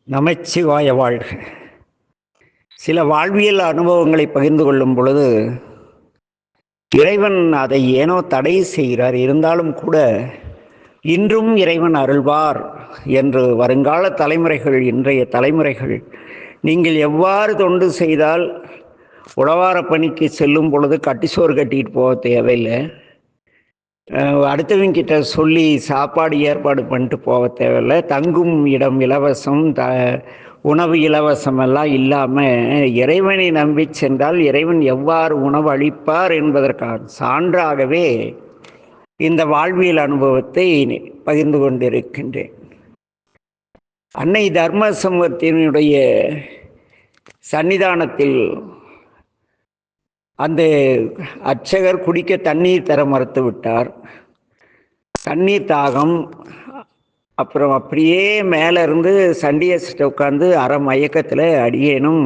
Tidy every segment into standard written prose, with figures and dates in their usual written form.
நமச்சிவாய வாழ்க. சில வாழ்வியல் அனுபவங்களை பகிர்ந்து கொள்ளும் பொழுது இறைவன் அதை ஏனோ தடை செய்கிறார். இருந்தாலும் கூட இன்றும் இறைவன் அருள்வார் என்று வருங்கால தலைமுறைகள், இன்றைய தலைமுறைகள், நீங்கள் எவ்வாறு தொண்டு செய்தால் உழவார பணிக்கு செல்லும் பொழுது கட்டிசோறு கட்டிட்டு போக தேவையில்லை, அடுத்தவங்க கிட்ட சொல்லி சாப்பாடு ஏற்பாடு பண்ணிட்டு போக தேவையில்லை, தங்கும் இடம் இலவசம், உணவு இலவசம் எல்லாம் இல்லாமல் இறைவனை நம்பி சென்றால் இறைவன் எவ்வாறு உணவு அளிப்பார் என்பதற்கான சான்றாகவே இந்த வாழ்வியல் அனுபவத்தை பகிர்ந்து கொண்டிருக்கின்றேன். அன்னை தர்மசமூர்த்தியினுடைய சன்னிதானத்தில் அந்த அர்ச்சகர் குடிக்க தண்ணீர் தர மறுத்து விட்டார். தண்ணீர் தாகம். அப்புறம் அப்படியே மேலே இருந்து சண்டியஸ்ட உட்காந்து அரை மயக்கத்தில் அடியேனும்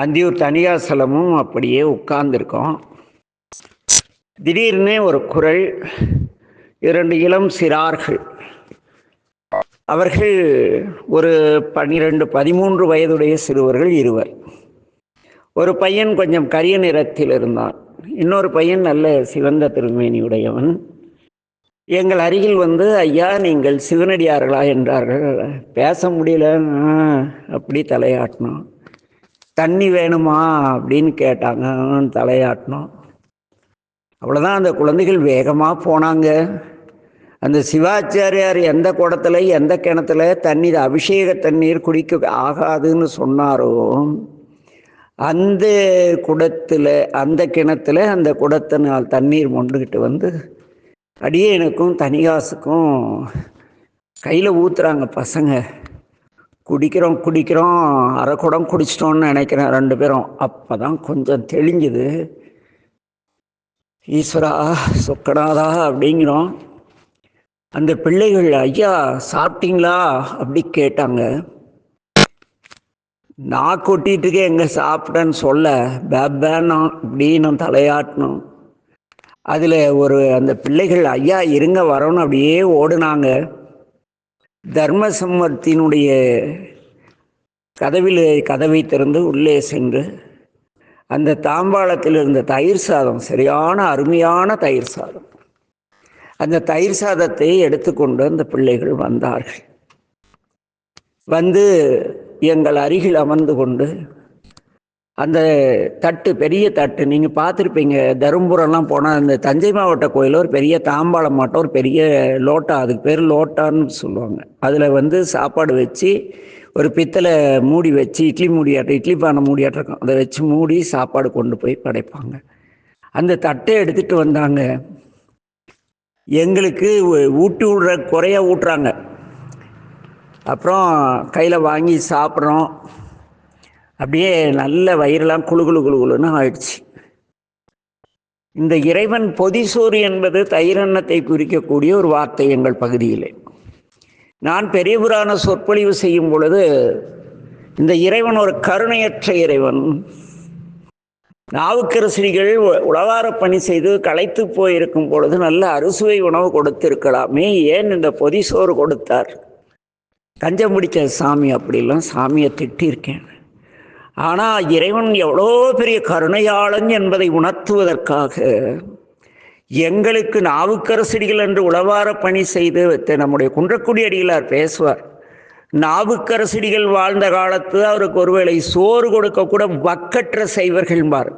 அந்தியூர் தனியாசலமும் அப்படியே உட்கார்ந்துருக்கோம். திடீர்னு ஒரு குரல். 2 இளம் சிறார்கள், அவர்கள் ஒரு 12-13 வயதுடைய சிறுவர்கள் இருவர். ஒரு பையன் கொஞ்சம் கரிய நிறத்தில் இருந்தான், இன்னொரு பையன் நல்ல சிவந்த திருமேனியுடையவன். எங்கள் அருகில் வந்து, ஐயா நீங்கள் சிவனடியார்களா என்றார்கள். பேச முடியல, அப்படி தலையாட்டினோம். தண்ணி வேணுமா அப்படின்னு கேட்டாங்க, தலையாட்டினோம். அவ்வளோதான். அந்த குழந்தைகள் வேகமாக போனாங்க. அந்த சிவாச்சாரியார் எந்த குடத்துல எந்த கிணத்துல தண்ணீர், அபிஷேக தண்ணீர் குடிக்க ஆகாதுன்னு சொன்னாரோ, அந்த குடத்தில், அந்த கிணத்துல அந்த குடத்தினால் தண்ணீர் மொண்டுக்கிட்டு வந்து அடியேனுக்கும் தனிகாசுக்கும் கையில் ஊற்றுறாங்க பசங்க. குடிக்கிறோம், அரை குடம் குடிச்சிட்டோன்னு நினைக்கிறேன் 2 பேரும். அப்போ தான் கொஞ்சம் தெளிஞ்சுது. ஈஸ்வரா சொக்கநாதா அப்படிங்கிறோம். அந்த பிள்ளைகள், ஐயா சாப்பிட்டீங்களா அப்படி கேட்டாங்க. நான் கொட்டிட்டுருக்கேன், எங்கே சாப்பிட்டேன்னு சொல்ல, பேப்பேனோம் அப்படின்னு தலையாட்டணும். அதில் அந்த பிள்ளைகள், ஐயா இருங்க வரணும் அப்படியே ஓடுனாங்க. தர்மசம்மத்தினுடைய கதவை திறந்து உள்ளே சென்று அந்த தாம்பாளத்தில் இருந்த தயிர் சாதம், சரியான அருமையான தயிர் சாதம், அந்த தயிர் சாதத்தை எடுத்துக்கொண்டு அந்த பிள்ளைகள் வந்தார்கள். வந்து எங்கள் அருகில் அமர்ந்து கொண்டு அந்த தட்டு, பெரிய தட்டு, நீங்கள் பார்த்துருப்பீங்க தருமபுரம்லாம் போனால் அந்த தஞ்சை மாவட்ட கோயிலில் ஒரு பெரிய தாம்பாளம் மாட்டோம், ஒரு பெரிய லோட்டா, அதுக்கு பேர் லோட்டான்னு சொல்லுவாங்க. அதில் வந்து சாப்பாடு வச்சு ஒரு பித்தளை மூடி வச்சு, இட்லி மூடியாட்டம், இட்லி பானை மூடியாட்டம், அதை வச்சு மூடி சாப்பாடு கொண்டு போய் படைப்பாங்க. அந்த தட்டை எடுத்துகிட்டு வந்தாங்க. எங்களுக்கு ஊட்டி விடுற குறைய ஊட்டுறாங்க. அப்புறம் கையில் வாங்கி சாப்பிட்றோம். அப்படியே நல்ல வயிறெல்லாம் குளுன்னு ஆயிடுச்சு. இந்த இறைவன் பொதிசோறு என்பது தயிரெண்ணத்தை குறிக்கக்கூடிய ஒரு வார்த்தை எங்கள் பகுதியில். நான் பெரிய புராண சொற்பொழிவு செய்யும் பொழுது, இந்த இறைவன் ஒரு கருணையற்ற இறைவன். நாவுக்கரசரிகள் உழவார பணி செய்து களைத்து போயிருக்கும் பொழுது நல்ல அறுசுவை உணவு கொடுத்திருக்கலாமே, ஏன் இந்த பொதிசோறு கொடுத்தார்? கஞ்சம் பிடிச்ச சாமி அப்படிலாம் சாமியை திட்டிருக்கேன். ஆனால் இறைவன் எவ்வளோ பெரிய கருணையாளன் என்பதை உணர்த்துவதற்காக எங்களுக்கு நாவுக்கரசடிகள் என்று உழவார பணி செய்து நம்முடைய குன்றக்குடி அடிகளார் பேசுவார். நாவுக்கரசடிகள் வாழ்ந்த காலத்து அவருக்கு ஒருவேளை சோறு கொடுக்க கூட வக்கற்ற செய்வர்கள்பார்.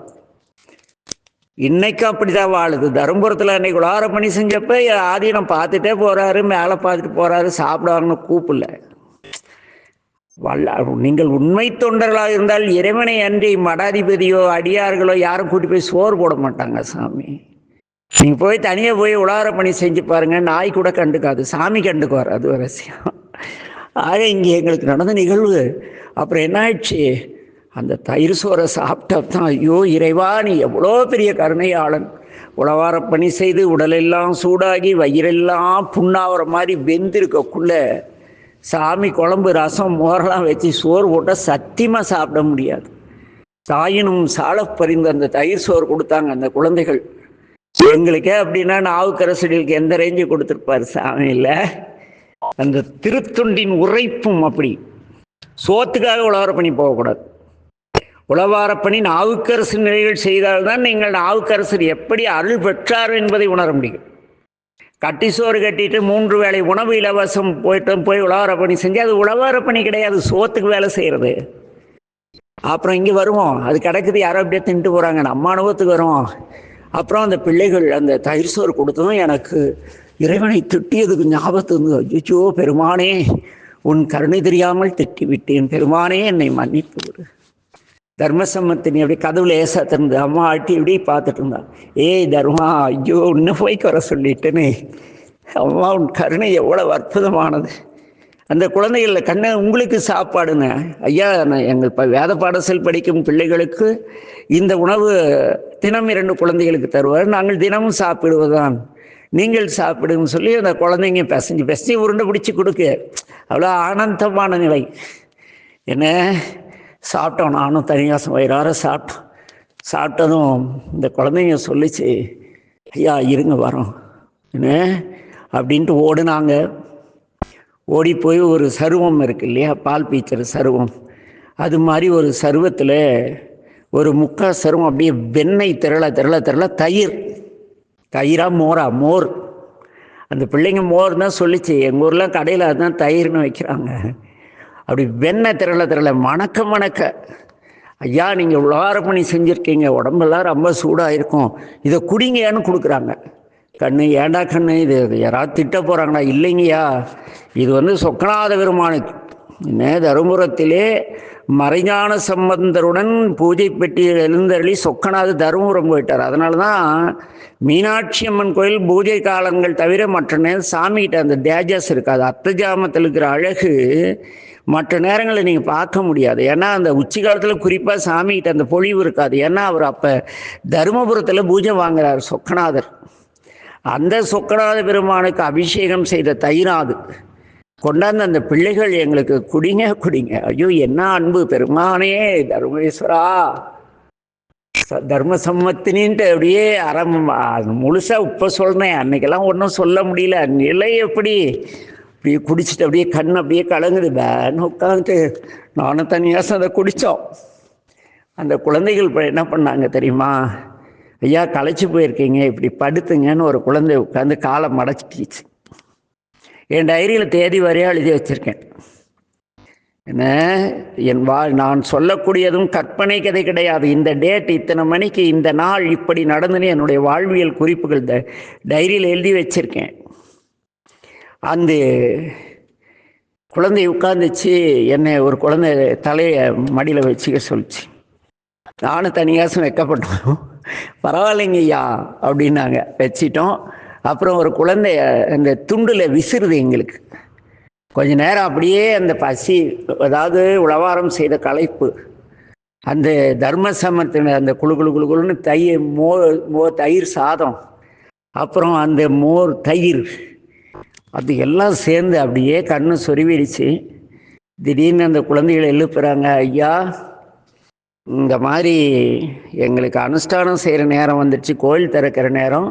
இன்னைக்கு அப்படிதான் வாழுது. தருமபுரத்தில் அன்னைக்கு உழவார பணி செஞ்சப்ப ஆதீனம் பார்த்துட்டே போறாரு, மேலே பார்த்துட்டு போறாரு, சாப்பிடாருன்னு கூப்பிடல. நீங்கள் உண்மை தொண்டர்களாக இருந்தால் இறைவனை அன்றி மடாதிபதியோ அடியார்களோ யாரும் கூட்டி போய் சோறு போட மாட்டாங்க சாமி. நீங்கள் போய் தனியாக போய் உழவார பணி செஞ்சு பாருங்க, நாய் கூட கண்டுக்காது, சாமி கண்டுக்குவார். அது ஒரு விஷயம். ஆக இங்கே எங்களுக்கு நடந்த நிகழ்வு. அப்புறம் என்ன ஆயிடுச்சு, அந்த தயிர் சோறை சாப்பிட்டா, ஐயோ இறைவா நீ எவ்வளோ பெரிய கருணையாளன். உழவார பணி செய்து உடலெல்லாம் சூடாகி வயிறெல்லாம் புண்ணாகிற மாதிரி வெந்திருக்கக்குள்ள சாமி குழம்பு ரசம் மோரெல்லாம் வச்சு சோறு போட்டால் சத்தியமாக சாப்பிட முடியாது. தாயினும் சால பறிந்து அந்த தயிர் சோறு கொடுத்தாங்க அந்த குழந்தைகள். எங்களுக்கே அப்படின்னா நாவுக்கரசடிகளுக்கு எந்த ரேஞ்சு கொடுத்துருப்பார் சாமி. இல்லை, அந்த திருத்தொண்டின் உரைப்பும் அப்படி. சோத்துக்காக உழவார பணி போகக்கூடாது. உழவார பணி நாவுக்கரசு நிலைகள் செய்தால்தான் நீங்கள் நாவுக்கரசர் எப்படி அருள் பெற்றார் என்பதை உணர முடியும். கட்டி சோறு கட்டிட்டு 3 வேளை உணவு இலவசம் போய் உழவார பணி செஞ்சு அது உழவார பணி கிடையாது, சோத்துக்கு வேலை செய்கிறது. அப்புறம் இங்கே வருவோம், அது கிடக்குது, யாரோ அப்படியே தின்ட்டு போகிறாங்க, நம்ம அனுபவத்துக்கு வருவோம். அப்புறம் அந்த பிள்ளைகள் அந்த தயிர் சோறு கொடுத்ததும் எனக்கு இறைவனை திட்டியதுக்கு ஞாபகத்து இருந்து, ஐயோ பெருமானே உன் கருணை தெரியாமல் திட்டி விட்டேன், பெருமானே என்னை மன்னிப்பு விடு. தர்மசம்மத்தினி அப்படி கதவுல லேசா திறந்து அம்மா ஆட்டி இப்படி பார்த்துட்டு இருந்தா. ஏய் தர்மா, ஐயோ உன்னை போய்க்கு வர சொல்லிட்டேனே, அம்மா உன் கருணை எவ்வளவு அற்புதமானது. அந்த குழந்தைகளில் கண்ணை உங்களுக்கு சாப்பாடுங்க ஐயா. எங்கள் வேத பாடசல் படிக்கும் பிள்ளைகளுக்கு இந்த உணவு தினம் 2 குழந்தைகளுக்கு தருவார், நாங்கள் தினமும் சாப்பிடுவதுதான், நீங்கள் சாப்பிடுன்னு சொல்லி அந்த குழந்தைங்க பிசைஞ்சு உருண்டை பிடிச்சி கொடுக்க அவ்வளோ ஆனந்தமான நிலை. என்ன சாப்பிட்டோம், நானும் தனியாசம் வயிறார சாப்பிட்டதும் இந்த குழந்தைங்க சொல்லிச்சு, ஐயா இருங்க வரோம் என்ன அப்படின்ட்டு ஓடுனாங்க. ஓடி போய் ஒரு சருவம் இருக்கு இல்லையா, பால் பீச்சர் சருவம், அது மாதிரி ஒரு சருவத்தில் ஒரு 3/4 சருவம் அப்படியே வெண்ணெய் திரள தயிரா மோர். அந்த பிள்ளைங்க மோர் தான் சொல்லிச்சு, எங்கள் ஊர்லாம் கடையில் அதுதான் தயிர்னு வைக்கிறாங்க. அப்படி வெண்ணெய் திரள மணக்க ஐயா நீங்கள் உழவார பணி செஞ்சுருக்கீங்க, உடம்பெல்லாம் ரொம்ப சூடாக இருக்கும், இதை குடிங்கன்னு கொடுக்குறாங்க. கண்ணு ஏண்டா கண்ணு, இது யாராவது திட்ட போகிறாங்களா? இல்லைங்கய்யா, இது சொக்கநாத பெருமானுக்கு என்ன தருமபுரத்திலே மறைஞான சம்பந்தருடன் பூஜை பெட்டியில் எழுந்தருளி சொக்கநாத தருமபுரம் போயிட்டார். அதனால தான் மீனாட்சி அம்மன் கோயில் பூஜை காலங்கள் தவிர மற்ற நேரம் சாமிகிட்ட அந்த தேஜஸ் இருக்காது. அர்த்தஜாமத்தில் இருக்கிற அழகு மற்ற நேரங்களில் நீங்கள் பார்க்க முடியாது. ஏன்னா அந்த உச்சி காலத்தில் குறிப்பாக சாமிகிட்ட அந்த பொழிவு இருக்காது. ஏன்னா அவர் அப்போ தருமபுரத்தில் பூஜை வாங்குறார் சொக்கநாதர். அந்த சொக்கநாத பெருமானுக்கு அபிஷேகம் செய்த தயிராது கொண்டாந்து அந்த பிள்ளைகள் எங்களுக்கு குடிங்க. ஐயோ என்ன அன்பு பெருமானே தர்மேஸ்வரா, தர்ம சம்மத்தினின்ட்டு அப்படியே முழுசாக இப்போ சொல்கிறேன். அன்னைக்கெல்லாம் ஒன்றும் சொல்ல முடியல, நிலை எப்படி அப்படியே குடிச்சிட்டு அப்படியே கண் அப்படியே கலங்குது. பேன்னு உட்காந்துட்டு நானும் தனியாக அதை குடித்தோம். அந்த குழந்தைகள் என்ன பண்ணாங்க தெரியுமா, ஐயா களைச்சி போயிருக்கீங்க, இப்படி படுத்துங்கன்னு ஒரு குழந்தை உட்காந்து காலை மடச்சிட்டுச்சு. என் டைரியில் தேதி வரையா எழுதி வச்சுருக்கேன். என்ன நான் சொல்லக்கூடியதும் கற்பனை கதை கிடையாது. இந்த டேட் இத்தனை மணிக்கு இந்த நாள் இப்படி நடந்துன்னு என்னுடைய வாழ்வியல் குறிப்புகள் டைரியில் எழுதி வச்சுருக்கேன். அந்த குழந்தை உட்காந்துச்சு, என்னை ஒரு குழந்தை தலையை மடியில் வச்சுக்க சொல்லிச்சு. நானும் தனியாசம் வைக்கப்பட்டோம். பரவாயில்லைங்க ஐயா அப்படின்னாங்க, வச்சிட்டோம். அப்புறம் ஒரு குழந்தை அந்த துண்டில் விசிறுது எங்களுக்கு. கொஞ்ச நேரம் அப்படியே அந்த பசி, அதாவது உழவாரம் செய்த களைப்பு, அந்த தர்ம சமத்தின அந்த குழுன்னு தயிர் சாதம், அப்புறம் அந்த மோர் தயிர், அது எல்லாம் சேர்ந்து அப்படியே கண்ணு சொருவிடுச்சு. திடீர்னு அந்த குழந்தைகளை எழுப்புறாங்க, ஐயா இந்த மாதிரி எங்களுக்கு அனுஷ்டானம் செய்கிற நேரம் வந்துடுச்சு, கோயில் திறக்கிற நேரம்,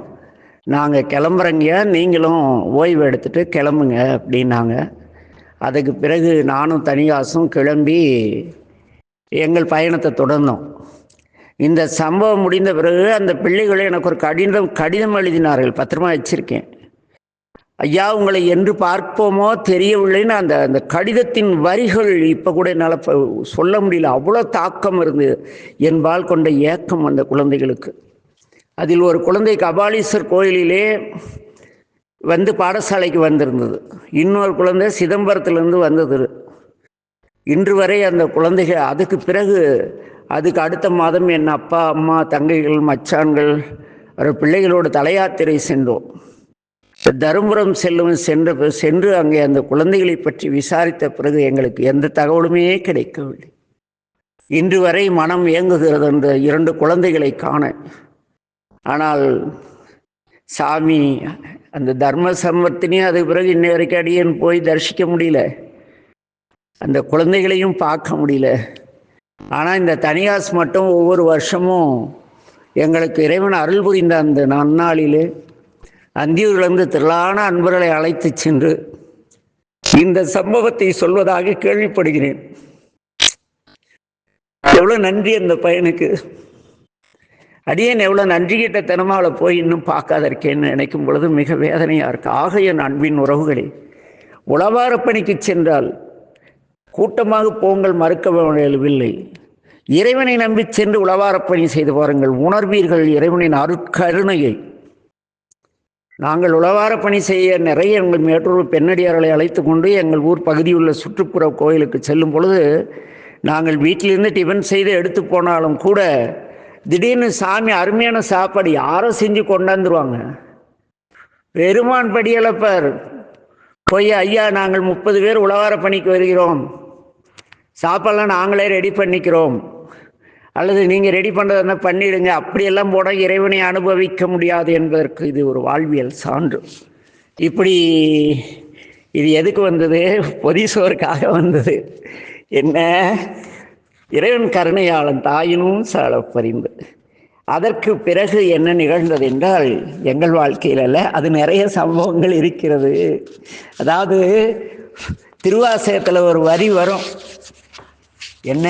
நாங்கள் கிளம்புறங்கய்யா, நீங்களும் ஓய்வு எடுத்துகிட்டு கிளம்புங்க அப்படின்னாங்க. அதுக்கு பிறகு நானும் தனியாசும் கிளம்பி எங்கள் பயணத்தை தொடர்ந்தோம். இந்த சம்பவம் முடிந்த பிறகு அந்த பிள்ளைகளை எனக்கு ஒரு கடிதம் எழுதினார்கள், பத்திரமா வச்சிருக்கேன். ஐயா உங்களை என்று பார்ப்போமோ தெரியவில்லைன்னு அந்த கடிதத்தின் வரிகள் இப்போ கூட என்னால் சொல்ல முடியல, அவ்வளோ தாக்கம் இருந்து என்பால் கொண்ட ஏக்கம் அந்த குழந்தைகளுக்கு. அதில் ஒரு குழந்தை கபாலீஸ்வர் கோயிலிலே பாடசாலைக்கு வந்திருந்தது, இன்னொரு குழந்தை சிதம்பரத்திலிருந்து வந்தது. இன்று வரை அந்த குழந்தைகள், அதுக்கு பிறகு அதுக்கு அடுத்த மாதம் என் அப்பா அம்மா தங்கைகள் மச்சான்கள் பிள்ளைகளோடு தலையாத்திரை சென்றோம். தருமபுரம் சென்று அங்கே அந்த குழந்தைகளை பற்றி விசாரித்த பிறகு எங்களுக்கு எந்த தகவலுமே கிடைக்கவில்லை. இன்று வரை மனம் இயங்குகிறது அந்த 2 குழந்தைகளை காண. ஆனால் சாமி அந்த தர்ம சம்பத்தினையும் அதுக்கு பிறகு இன்ன வரைக்கும் அடியேன் போய் தரிசிக்க முடியல, அந்த குழந்தைகளையும் பார்க்க முடியல. ஆனால் இந்த தனியாஸ் மட்டும் ஒவ்வொரு வருஷமும் எங்களுக்கு இறைவன் அருள் புரிந்த அந்த நன்னாளிலே அந்தியூரிலிருந்து திரளான அன்பர்களை அழைத்து சென்று இந்த சம்பவத்தை சொல்வதாக கேள்விப்படுகிறேன். எவ்வளோ நன்றி அந்த பையனுக்கு. அடியேன் எவ்வளோ நன்றி கிட்ட தினமாவளை போய் இன்னும் பார்க்காத இருக்கேன்னு நினைக்கும் பொழுது மிக வேதனையாக இருக்கு. ஆக என் அன்பின் உறவுகளே, உளவாரப்பணிக்கு சென்றால் கூட்டமாக போங்கள், மறுக்க வேண்டியவில்லை. இறைவனை நம்பி சென்று உளவாரப்பணி செய்து பாருங்கள், உணர்வீர்கள் இறைவனின் அருட்கருணையை. நாங்கள் உளவாரப்பணி செய்ய நிறைய எங்கள் மேட்டூர் பெண்ணடியார்களை அழைத்து கொண்டு எங்கள் ஊர் பகுதியுள்ள சுற்றுப்புற கோயிலுக்கு செல்லும் பொழுது, நாங்கள் வீட்டிலிருந்து டிஃபன் செய்து எடுத்து போனாலும் கூட திடீர்னு சாமி அருமையான சாப்பாடு யாரோ செஞ்சு கொண்டாந்துருவாங்க. பெருமான் படியளப்பர் போய், ஐயா நாங்கள் 30 பேர் உளவார பணிக்கு வருகிறோம், சாப்பாடெல்லாம் நாங்களே ரெடி பண்ணிக்கிறோம், அல்லது நீங்கள் ரெடி பண்ணுறதுனா பண்ணிடுங்க, அப்படியெல்லாம் போட இறைவனை அனுபவிக்க முடியாது என்பதற்கு இது ஒரு வாழ்வியல் சான்று. இப்படி இது எதுக்கு வந்தது? பொதிசோருக்காக வந்தது. என்ன? இறைவன் கருணையாளன் தாயினும் சால பரிந்து. அதற்கு பிறகு என்ன நிகழ்ந்தது என்றால், எங்கள் வாழ்க்கையில் அல்ல, அது நிறைய சம்பவங்கள் இருக்கிறது. அதாவது திருவாசகத்தில் ஒரு வரி வரும், என்ன?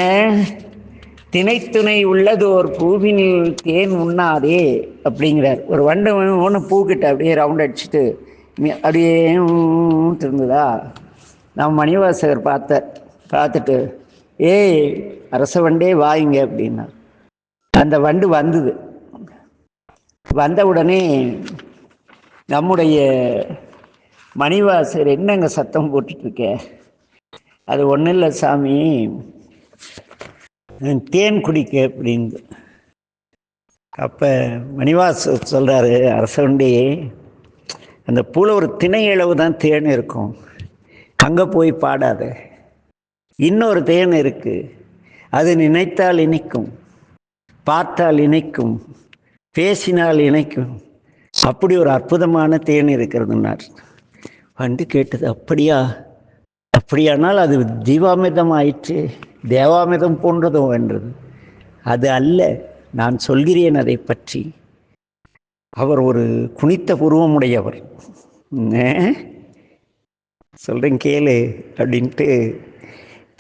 திணைத்துணை உள்ளதோர் பூவினில் தேன் உண்ணாதே அப்படிங்கிறார். ஒரு வண்டு ஒன்று பூக்கிட்ட அப்படியே ரவுண்ட் அடிச்சுட்டு அப்படியே இருந்ததா, நம்ம மணிவாசகர் பார்த்துட்டு, ஏய் அரச வண்டே வாயுங்க அப்படின்னா அந்த வண்டு வந்தது. வந்த உடனே நம்முடைய மணிவாசகர், என்னங்க சத்தம் போட்டுட்ருக்க? அது ஒன்றும் இல்லை சாமி, தேன் குடிக்க அப்படின்னு. அப்போ மணிவாசகர் சொல்கிறாரு, அரசவண்டே அந்த பூவில் ஒரு திணை அளவு தான் தேன் இருக்கும், அங்கே போய் பாடாத. இன்னொரு தேன் இருக்குது, அது நினைத்தால் இனிக்கும், பார்த்தால் இனிக்கும், பேசினால் இணைக்கும், அப்படி ஒரு அற்புதமான தேன் இருக்கிறதுனார். வண்டு கேட்டது, அப்படியா? அப்படியானால் அது ஜீவாமிர்தம் ஆயிற்று, தேவாமிர்தம் போன்றதும் என்றது. அது அல்ல, நான் சொல்கிறேன் அதை பற்றி. அவர் ஒரு குனித்த உருவமுடையவர். சொல்கிறேன் கேளு அப்படின்ட்டு,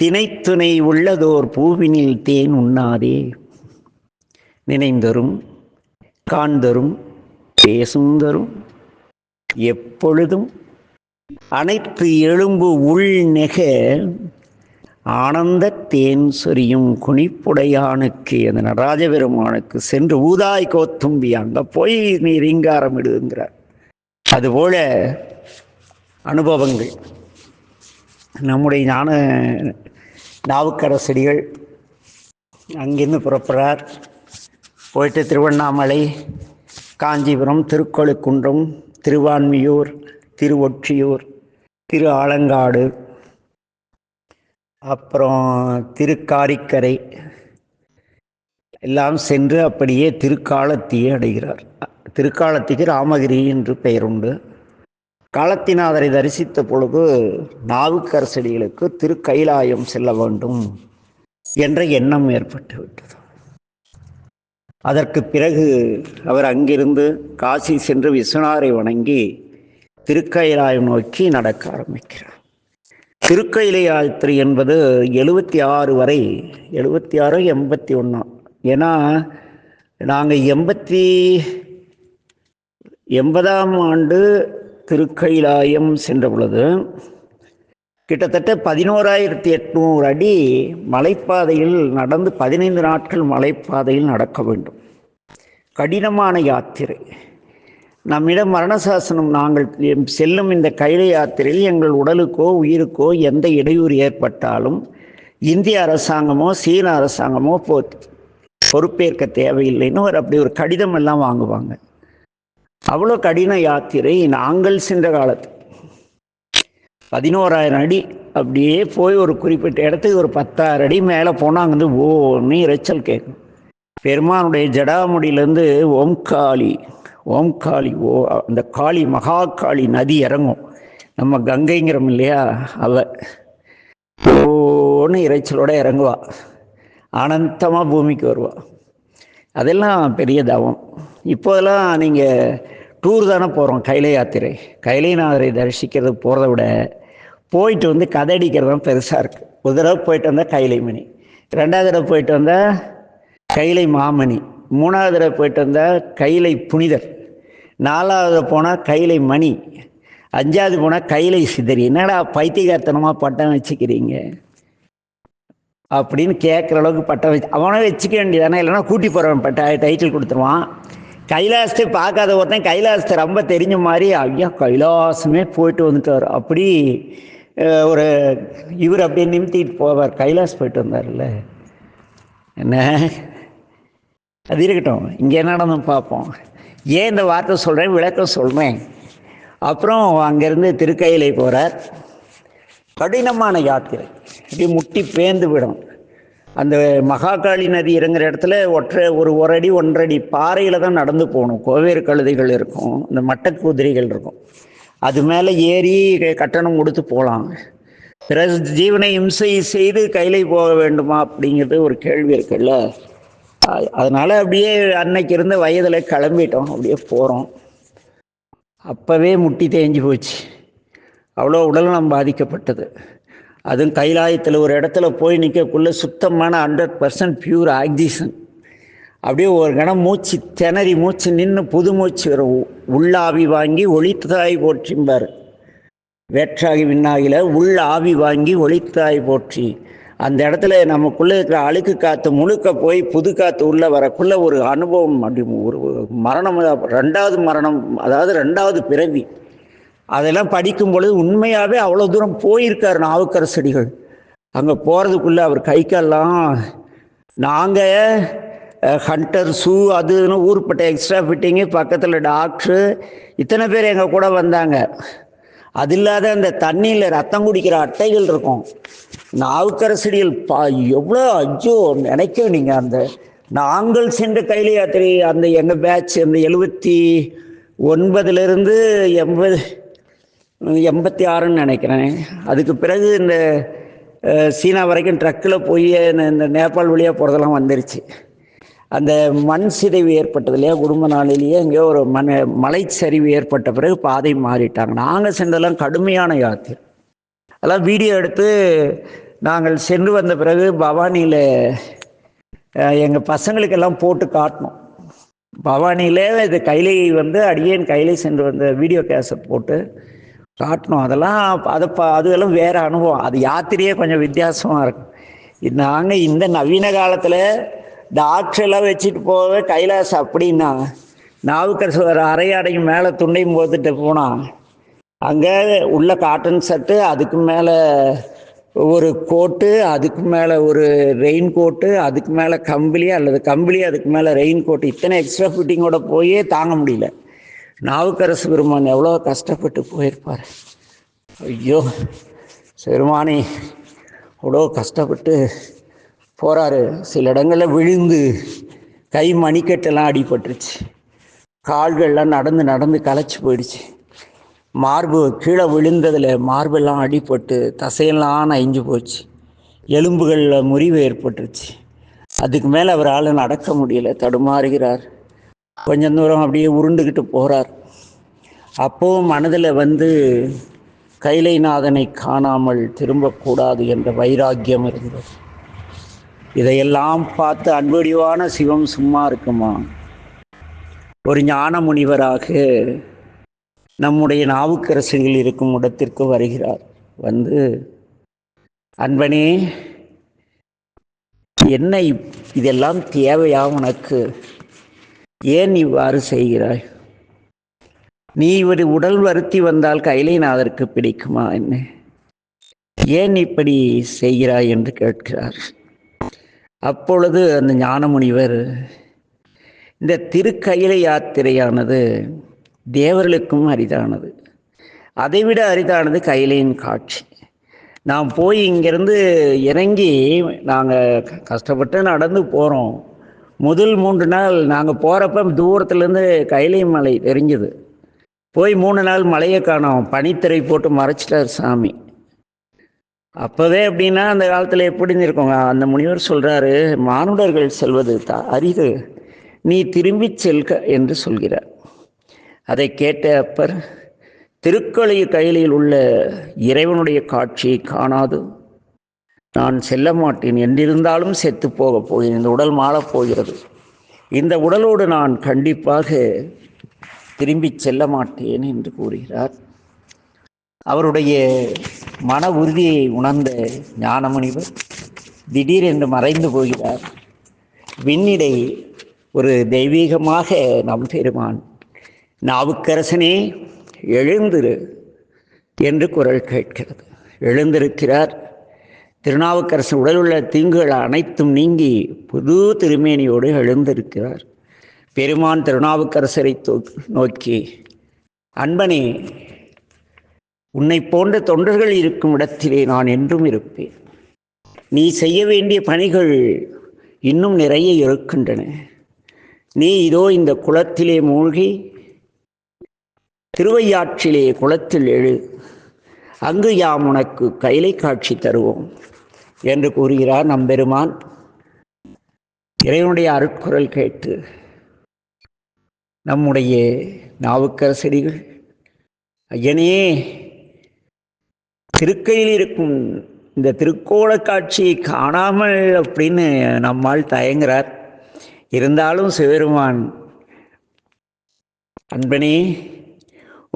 திணைத்துணை உள்ளதோர் பூவினில் தேன் உண்ணாதே, நினைந்தரும் காண்தரும் பேசுந்தரும் எப்பொழுதும் அனைத்து எலும்பு உள் நெக ஆனந்த தேன் சொரியும் குனிப்புடையானுக்கு, அந்த நடராஜ பெருமானுக்கு சென்று ஊதாய் கோத்தும்பி, அங்கே போய் நீ ரீங்காரம் இடுங்கிறார். அதுபோல அனுபவங்கள் நம்முடைய ஞான நாவுக்கரசடிகள் அங்கிருந்து புறப்படுறார். போயிட்டு திருவண்ணாமலை, காஞ்சிபுரம், திருக்கழுக்குன்றம், திருவான்மியூர், திருவொற்றியூர், திரு ஆலங்காடு, அப்புறம் திருக்காரிக்கரை எல்லாம் சென்று அப்படியே திருக்காலத்தியை அடைகிறார். திருக்காலத்திக்கு ராமகிரி என்று பெயர் உண்டு. காலத்திநாதரை தரிசித்த பொழுது நாவுக்கரசடிகளுக்கு திருக்கைலாயம் செல்ல வேண்டும் என்ற எண்ணம் ஏற்பட்டு விட்டது. அதற்கு பிறகு அவர் அங்கிருந்து காசி சென்று விஸ்வநாதரை வணங்கி திருக்கைலாயம் நோக்கி நடக்க ஆரம்பிக்கிறார். திருக்கைலை யாத்திரை என்பது 76 வரை, 76 81, ஏன்னா நாங்கள் 80ஆம் ஆண்டு திருக்கைலாயம் சென்ற பொழுது கிட்டத்தட்ட 11,800 அடி மலைப்பாதையில் நடந்து 15 நாட்கள் மலைப்பாதையில் நடக்க வேண்டும். கடினமான யாத்திரை. நம்மிடம் மரணசாசனம், நாங்கள் செல்லும் இந்த கைலை யாத்திரையில் எங்கள் உடலுக்கோ உயிருக்கோ எந்த இடையூறு ஏற்பட்டாலும் இந்திய அரசாங்கமோ சீன அரசாங்கமோ பொறுப்பேற்க தேவையில்லைன்னு அப்படி ஒரு கடிதம் எல்லாம் வாங்குவாங்க. அவ்வளோ கடின யாத்திரை. நாங்கள் சென்ற காலத்து 11,000 அடி அப்படியே போய் ஒரு குறிப்பிட்ட இடத்துக்கு ஒரு 10,000 அடி மேலே போனால் அங்கேருந்து ஓன்னு இறைச்சல் கேட்கும். பெருமானுடைய ஜடாமுடியிலேருந்து ஓம்காளி அந்த காளி, மகா காளி நதி இறங்கும். நம்ம கங்கைங்கிறோம் இல்லையா, ஓன்னு இறைச்சலோடு இறங்குவா, அனந்தமாக பூமிக்கு வருவா. அதெல்லாம் பெரிய தவம். இப்போதெல்லாம் நீங்கள் டூர் தானே போகிறோம், கைலை யாத்திரை. கைலைநாதரை தரிசிக்கிறது போகிறத விட போயிட்டு வந்து கதடிக்கிறது தான் பெருசாக இருக்குது. ஒரு தடவை போயிட்டு வந்தால் கைலைமணி, 2வது தடவை போயிட்டு வந்தால் கைலை மாமணி, 3வது தடவை போயிட்டு வந்தால் கைலை புனிதர், 4வது போனால் கைலை மணி, 5வது போனால் கைலை சிதறி. என்னடா பைத்தியகார்த்தனமாக பட்டம் வச்சுக்கிறீங்க அப்படின்னு கேட்குற அளவுக்கு பட்டம் வச்சு அவனே வச்சுக்க வேண்டியதானே, இல்லைன்னா கூட்டி போகிறவன் டைட்டில் கொடுத்துருவான். கைலாசத்தை பார்க்காத ஒருத்தன் கைலாசத்தை ரொம்ப தெரிஞ்ச மாதிரி ஐயா கைலாசமே போயிட்டு வந்துட்டார் அப்படி ஒரு இவர் அப்படியே நிமித்திட்டு போவார். கைலாஸ் போயிட்டு வந்தார்ல, என்ன அது இருக்கட்டும். இங்கே என்ன நடந்து பார்ப்போம். ஏன் இந்த வார்த்தை சொல்கிறேன், விளக்கம் சொல்கிறேன். அப்புறம் அங்கேருந்து திருக்கையிலை போகிறார். கடினமான யாத்திரை, இப்படி முட்டி பேந்து விடும். அந்த மகாகாளி நதி இறங்குற இடத்துல ஒரு அடி 1.5 அடி பாறையில் தான் நடந்து போகணும். கோவேறு கழுதைகள் இருக்கும், இந்த மட்டக்குதிரைகள் இருக்கும், அது மேலே ஏறி கட்டணம் கொடுத்து போகலாம். பிறகு ஜீவனை இம்சை செய்து கையிலை போக வேண்டுமா அப்படிங்கிறது ஒரு கேள்வி இருக்குல்ல. அதனால் அப்படியே அன்னைக்கு இருந்த வயதில் கிளம்பிட்டோம், அப்படியே போகிறோம். அப்போவே முட்டி தேஞ்சு போச்சு, அவ்வளோ உடல்நலம் பாதிக்கப்பட்டது. அதுவும் கைலாயத்தில் ஒரு இடத்துல போய் நிற்கக்குள்ளே சுத்தமான 100% பியூர் ஆக்சிஜன். அப்படியே ஒரு கணம் மூச்சு திணறி மூச்சு நின்று புது மூச்சு வரும். உள்ளாவி வாங்கி ஒளித்தாய் போற்றிம்பார் வேற்றாகி விண்ணாகில. உள்ள ஆவி வாங்கி ஒளித்தாய் போற்றி. அந்த இடத்துல நமக்குள்ளே இருக்கிற அழுக்கு காற்று முழுக்க போய் புது காற்று உள்ளே வரக்குள்ள ஒரு அனுபவம், அப்படி ஒரு மரணம், 2வது மரணம், அதாவது 2வது பிறவி. அதெல்லாம் படிக்கும் பொழுது உண்மையாகவே அவ்வளோ தூரம் போயிருக்கார் நாவுக்கரசடிகள். அங்கே போகிறதுக்குள்ளே அவர் கை கால்லாம் நாங்கள் ஹண்டர் ஷூ அதுன்னு ஊர்பட்ட எக்ஸ்ட்ரா ஃபிட்டிங்கு, பக்கத்தில் டாக்டரு, இத்தனை பேர் எங்கள் கூட வந்தாங்க. அது இல்லாத அந்த தண்ணியில் ரத்தம் குடிக்கிற அட்டைகள் இருக்கும். நாவுக்கரசடிகள் எவ்வளோ ஐயோ நினைக்க. நீங்கள் அந்த நாங்கள் சென்ற கைலை யாத்திரை, அந்த எங்கள் பேட்ச், அந்த 79லேருந்து 86ன்னு நினைக்கிறேன். அதுக்கு பிறகு இந்த சீனா வரைக்கும் ட்ரக்கில் போய் இந்த நேபாள் வழியாக போகிறதெல்லாம் வந்துருச்சு. அந்த மண் சிதைவு ஏற்பட்டது இல்லையா, குடும்ப நாளிலேயே எங்கேயோ ஒரு மலைச்சரிவு ஏற்பட்ட பிறகு பாதை மாறிட்டாங்க. நாங்கள் சென்றதெல்லாம் கடுமையான யாத்திரை. அதெல்லாம் வீடியோ எடுத்து நாங்கள் சென்று வந்த பிறகு பவானியில் எங்கள் பசங்களுக்கெல்லாம் போட்டு காட்டினோம். பவானியில் இது கைலை அடியேன் கைலை சென்று வந்த வீடியோ கேசட் போட்டு காட்டணும். அதெல்லாம் அதெல்லாம் வேறு அனுபவம். அது யாத்திரையே கொஞ்சம் வித்தியாசமாக இருக்கும். நாங்கள் இந்த நவீன காலத்தில் டாக்டரெல்லாம் வச்சுட்டு போவே கைலாஸ் அப்படின்னா, நாவுக்கரசர் அரையாடையும் மேலே துண்டையும் போத்துட்டு போனால் அங்கே உள்ள காட்டன் சட்டு, அதுக்கு மேலே ஒரு கோட்டு, அதுக்கு மேலே ஒரு ரெயின் கோட்டு, அதுக்கு மேலே கம்பளி அல்லது கம்பளி, அதுக்கு மேலே ரெயின் கோட்டு, இத்தனை எக்ஸ்ட்ரா ஃபிட்டிங்கோட போயே தாங்க முடியல. நாவுக்கரசு பெருமான் எவ்வளோ கஷ்டப்பட்டு போயிருப்பார். ஐயோ பெருமானே அவ்வளோ கஷ்டப்பட்டு போகிறாரு. சில இடங்களில் விழுந்து கை மணிக்கட்டெல்லாம் அடிபட்டுருச்சு, கால்கள்லாம் நடந்து நடந்து களைச்சி போயிடுச்சு. மார்பு கீழே விழுந்ததில் மார்பெல்லாம் அடிபட்டு தசையெல்லாம் நைஞ்சு போச்சு, எலும்புகளில் முறிவு ஏற்பட்டுருச்சு. அதுக்கு மேலே அவரால் நடக்க முடியலை, தடுமாறுகிறார். கொஞ்சம் தூரம் அப்படியே உருண்டுக்கிட்டு போகிறார். அப்போவும் மனதில் கைலைநாதனை காணாமல் திரும்பக்கூடாது என்ற வைராக்கியம் இருந்தது. இதையெல்லாம் பார்த்து அன்படிவான சிவம் சும்மா இருக்குமா? ஒரு ஞான முனிவராக நம்முடைய நாவுக்கரசர்கள் இருக்கும் இடத்திற்கு வருகிறார். அன்பனே, என்ன இதெல்லாம் தேவையா உனக்கு? ஏன் இவ்வாறு செய்கிறாய்? நீ ஒரு உடல் வருத்தி வந்தால் கைலைநாதருக்கு பிடிக்குமா? என்ன ஏன் இப்படி செய்கிறாய் என்று கேட்கிறார். அப்பொழுது அந்த ஞானமுனிவர், இந்த திருக்கைலை யாத்திரையானது தேவர்களுக்கும் அரிதானது, அதைவிட அரிதானது கைலையின் காட்சி. நான் போய் இங்கேருந்து இறங்கி நாங்கள் கஷ்டப்பட்டு நடந்து போகிறோம். முதல் 3 நாள் நாங்கள் போகிறப்ப தூரத்துலேருந்து கைலை மலை தெரிஞ்சுது. போய் 3 நாள் மலையை காணோம், பனித்திரை போட்டு மறைச்சிட்டார் சாமி. அப்போவே அப்படின்னா அந்த காலத்தில் எப்படி இருக்கோங்க? அந்த முனிவர் சொல்கிறாரு, மானுடர்கள் செல்வது அரிது, நீ திரும்பி செல்க என்று சொல்கிறார். அதை கேட்ட அப்பர், திருக்கொலை கையிலில் உள்ள இறைவனுடைய காட்சியை காணாது நான் செல்ல மாட்டேன், என்றிருந்தாலும் செத்து போகப் போகிறேன், இந்த உடல் மாளப் போகிறது, இந்த உடலோடு நான் கண்டிப்பாக திரும்பி செல்ல மாட்டேன் என்று கூறுகிறார். அவருடைய மன உறுதியை உணர்ந்த ஞானமுனிவர் திடீரென்று மறைந்து போகிறார். விண்ணிடை ஒரு தெய்வீகமாக நம் பெருமான் நாவுக்கரசனே எழுந்திரு என்று குரல் கேட்கிறது. எழுந்திருக்கிறார். திருநாவுக்கரசன் உடலுள்ள தீங்குகள் அனைத்தும் நீங்கி புது திருமேனியோடு எழுந்திருக்கிறார். பெருமான் திருநாவுக்கரசரை நோக்கி, அன்பனே, உன்னை போன்ற தொண்டர்கள் இருக்கும் இடத்திலே நான் என்றும் இருப்பேன். நீ செய்ய வேண்டிய பணிகள் இன்னும் நிறைய இருக்கின்றன. நீ இதோ இந்த குளத்திலே மூழ்கி திருவையாற்றிலே குளத்தில் எழு, அங்கு யாம் உனக்கு கைலை காட்சி தருவோம் என்று கூறுகிறார் நம்பெருமான். இறைவனுடைய அருட்குரல் கேட்டு நம்முடைய நாவுக்கரசடிகள், ஐயனே, திருக்கையில் இருக்கும் இந்த திருக்கோல காட்சியை காணாமல் அப்படின்னு நம்மால் தயங்குறார். இருந்தாலும் சிவபெருமான், அன்பனே,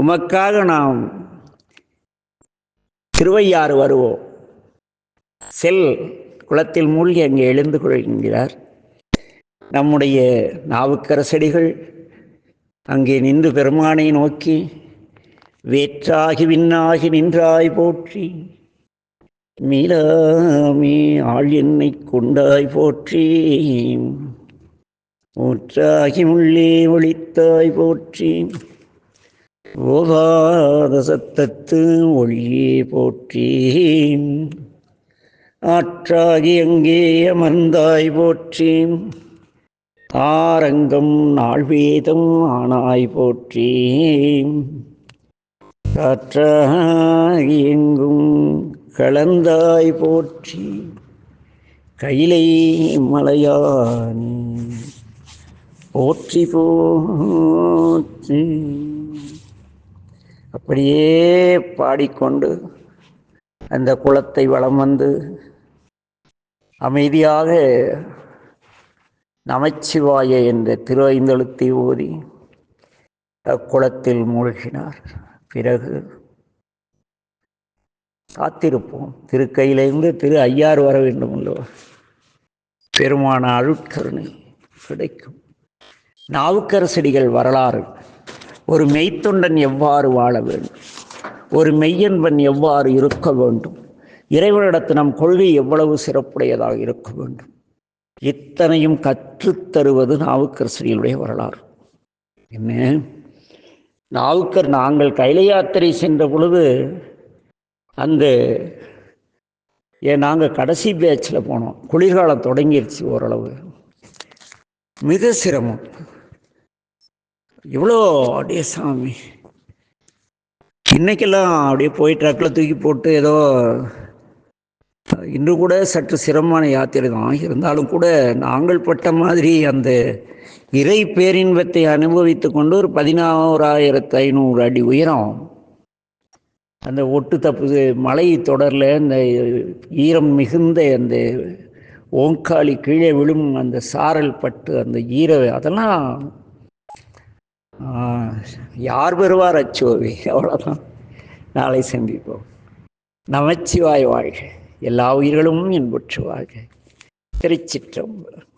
உமக்காக நாம் திருவையாறு வருவோம், செல், குளத்தில் மூழ்கி அங்கே எழுந்து கொள்கிறார். நம்முடைய நாவுக்கரசடிகள் அங்கே நின்று பெருமானை நோக்கி, வேற்றாகி விண்ணாகி நின்றாய் போற்றி, மீளாமே ஆள் என்னை கொண்டாய் போற்றி, ஊற்றாகி உள்ளே ஒளித்தாய் போற்றி, ஓவாத சத்தத்து ஒளியே போற்றி, ஆற்றாகி அங்கே அமர்ந்தாய் போற்றி, ஆரங்கம் நாள்வேதம் ஆனாய் போற்றி, காற்றாகி எங்கும் கலந்தாய் போற்றி, கைலை மலையானே போற்றி போற்றி. அப்படியே பாடிக்கொண்டு அந்த குளத்தை வலம் வந்து அமைதியாக நமச்சிவாய என்ற திருஐந்தெழுத்தை ஓதி அக்குளத்தில் மூழ்கினார். பிறகு காத்திருப்போம், திருக்கையிலிருந்து திரு ஐயாறு வர வேண்டும் அல்லவா, பெருமான அருட்கருணை கிடைக்கும். நாவுக்கரசடிகள் வரலாறு, ஒரு மெய்த்தொண்டன் எவ்வாறு வாழ வேண்டும், ஒரு மெய்யன்பன் எவ்வாறு இருக்க வேண்டும், இறைவனிடத்து நம் கொள்கை எவ்வளவு சிறப்புடையதாக இருக்க வேண்டும், இத்தனையும் கற்றுத்தருவது நாவுக்கரசடிகளுடைய வரலாறு. என்ன, நாங்கள் கைலை யாத்திரை சென்ற பொழுது நாங்கள் கடைசி பேட்சில் போனோம். குளிர்காலம் தொடங்கிடுச்சு. ஓரளவு மிக சிரமம். இவ்வளோ அப்படியே சாமி, இன்னைக்கெல்லாம் அப்படியே போய் ட்ரக்கில் தூக்கி போட்டு ஏதோ, இன்று கூட சற்று சிரமமான யாத்திரை தான். இருந்தாலும் கூட நாங்கள் பட்ட மாதிரி அந்த இறை பேரின்பத்தை அனுபவித்து கொண்டு ஒரு 14,500 அடி உயரம் அந்த ஒட்டு தப்பு மலை தொடரில் அந்த ஈரம் மிகுந்த அந்த ஓங்காளி கீழே விழும் அந்த சாரல் பட்டு அந்த அதெல்லாம் யார் பெறுவார் அச்சோவி. அவ்வளோதான். நாளை சந்திப்போம். நமச்சிவாய் வாழ்க. எல்லா உயிர்களும் இன்புற்று வாழ்க. திருச்சிற்றம்பலம்.